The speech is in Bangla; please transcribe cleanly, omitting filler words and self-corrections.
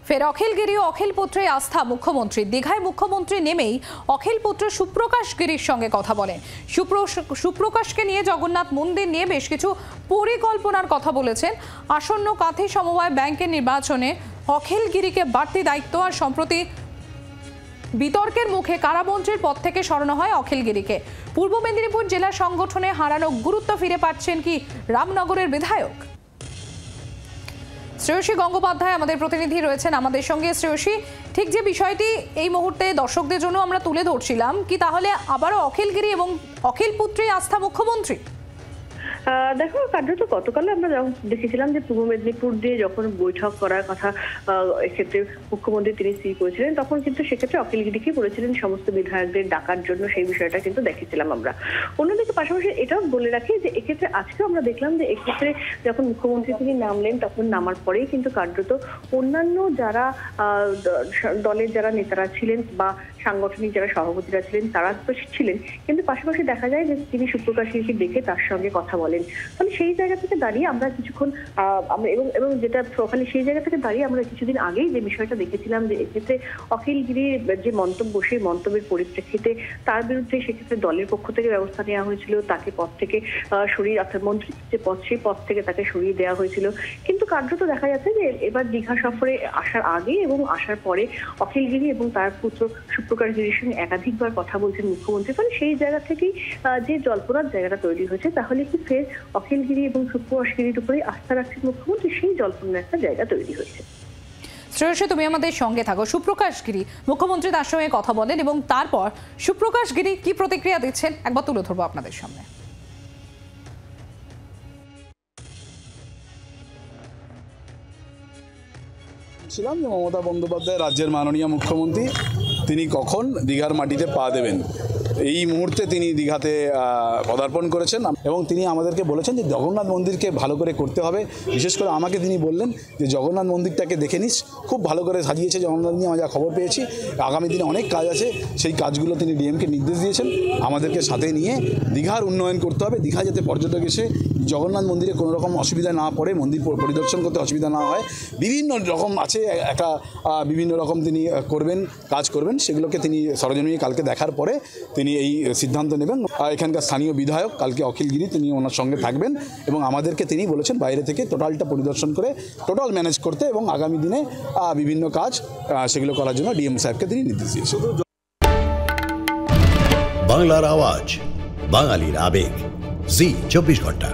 ফের অখিলগিরি ও অখিলপুত্রে আস্থা মুখ্যমন্ত্রী। দীঘায় মুখ্যমন্ত্রী নেমেই অখিলপুত্র সুপ্রকাশ গিরির সঙ্গে কথা বলেন। সুপ্রকাশকে নিয়ে জগন্নাথ মন্দির নিয়ে বেশ কিছু পরিকল্পনার কথা বলেছেন। আসন্ন কাঁথি সমবায় ব্যাংকের নির্বাচনে অখিলগিরিকে বাড়তি দায়িত্ব। আর সম্প্রতি বিতর্কের মুখে কারামন্ত্রীর পদ থেকে সরানো হয় অখিলগিরিকে। পূর্ব মেদিনীপুর জেলা সংগঠনে হারানো গুরুত্ব ফিরে পাচ্ছেন কি রামনগরের বিধায়ক? শ্রেয়সী গঙ্গোপাধ্যায় আমাদের প্রতিনিধি রয়েছেন আমাদের সঙ্গে। শ্রেয়সী, ঠিক যে বিষয়টি এই মুহূর্তে দর্শকদের জন্য আমরা তুলে ধরছিলাম, কি তাহলে আবারও অখিলগিরি এবং অখিলপুত্রে আস্থা মুখ্যমন্ত্রী? দেখো, কার্যত গতকাল আমরা দেখেছিলাম যে পূর্ব মেদিনীপুর দিয়ে যখন বৈঠক করার কথা এক্ষেত্রে মুখ্যমন্ত্রী তিনি স্থির করেছিলেন, তখন কিন্তু সেক্ষেত্রে অখিলগিরিকে বলেছিলেন সমস্ত বিধায়কদের ডাকার জন্য। সেই বিষয়টা কিন্তু দেখেছিলাম আমরা। অন্যদিকে পাশাপাশি এটাও বলে রাখি যে এক্ষেত্রে আজকেও আমরা দেখলাম যে এক্ষেত্রে যখন মুখ্যমন্ত্রী তিনি নামলেন, তখন নামার পরেই কিন্তু কার্যত অন্যান্য যারা দলের যারা নেতারা ছিলেন বা সাংগঠনিক যারা সভাপতিরা ছিলেন তারা তো ছিলেন, কিন্তু পাশাপাশি দেখা যায় যে তিনি সুপ্রকাশকে দেখে তার সঙ্গে কথা বলেন। ফলে সেই জায়গা থেকে দাঁড়িয়ে আমরা কিছুক্ষণ এবং যেটা ফলে সেই জায়গা থেকে দাঁড়িয়ে আমরা কিছুদিন আগেই যে বিষয়টা দেখেছিলাম যে এক্ষেত্রে অখিলগিরির যে মন্তব্য, সেই মন্তব্যের পরিপ্রেক্ষিতে তার বিরুদ্ধে সেক্ষেত্রে দলের পক্ষ থেকে ব্যবস্থা নেওয়া হয়েছিল। তাকে পদ থেকে সরিয়ে, অর্থাৎ মন্ত্রী যে পদ, সেই পদ থেকে তাকে সরিয়ে দেওয়া হয়েছিল। কিন্তু কার্যত দেখা যাচ্ছে যে এবার দীঘা সফরে আসার আগে এবং আসার পরে অখিলগিরি এবং তার পুত্র সুপ্রকাশ গিরির সঙ্গে একাধিকবার কথা বলছেন মুখ্যমন্ত্রী। ফলে সেই জায়গা থেকেই যে জল্পনার জায়গাটা তৈরি হয়েছে, তাহলে কি ফের অখিলগিরি এবং সুপ্রকাশ গিরির উপরে আস্থা রাখছেন মুখ্যমন্ত্রী, সেই জল্পনার একটা জায়গা তৈরি হয়েছে। শ্রেয়সী, তুমি আমাদের সঙ্গে থাকো। সুপ্রকাশ গিরি, মুখ্যমন্ত্রী তার সঙ্গে কথা বলেন এবং তারপর সুপ্রকাশ গিরি কি প্রতিক্রিয়া দিচ্ছেন একবার তুলে ধরবো আপনাদের সামনে। ছিলাম যে মমতা বন্দ্যোপাধ্যায় রাজ্যের মাননীয় মুখ্যমন্ত্রী, তিনি কখন দীঘার মাটিতে পা দেবেন, এই মুহূর্তে তিনি দীঘাতে পদার্পণ করেছেন এবং তিনি আমাদেরকে বলেছেন যে জগন্নাথ মন্দিরকে ভালো করে করতে হবে। বিশেষ করে আমাকে তিনি বললেন যে জগন্নাথ মন্দিরটাকে দেখে নিস, খুব ভালো করে সাজিয়েছে জগন্নাথ নিয়ে আমরা যা খবর পেয়েছি। আগামী দিনে অনেক কাজ আছে, সেই কাজগুলো তিনি ডিএমকে নির্দেশ দিয়েছেন আমাদেরকে সাথে নিয়ে দীঘার উন্নয়ন করতে হবে। দীঘা যাতে পর্যটক এসে জগন্নাথ মন্দিরে কোনো রকম অসুবিধা না পড়ে, মন্দির পরিদর্শন করতে অসুবিধা না হয়। বিভিন্ন রকম আছে, একটা বিভিন্ন রকম তিনি করবেন, কাজ করবেন, সেগুলোকে তিনি সরজমিনে কালকে দেখার পরে তিনি এই সিদ্ধান্ত নেবেন। এখানকার স্থানীয় বিধায়ক কালকে অখিলগিরি, তিনি ওনার সঙ্গে থাকবেন এবং আমাদেরকে তিনি বলেছেন বাইরে থেকে টোটালটা পরিদর্শন করে টোটাল ম্যানেজ করতে এবং আগামী দিনে বিভিন্ন কাজ সেগুলো করার জন্য ডিএম সাহেবকে তিনি নির্দেশ দিয়েছেন। বাংলার আওয়াজ, বাঙালির আবেগ, জি 24 ঘন্টা।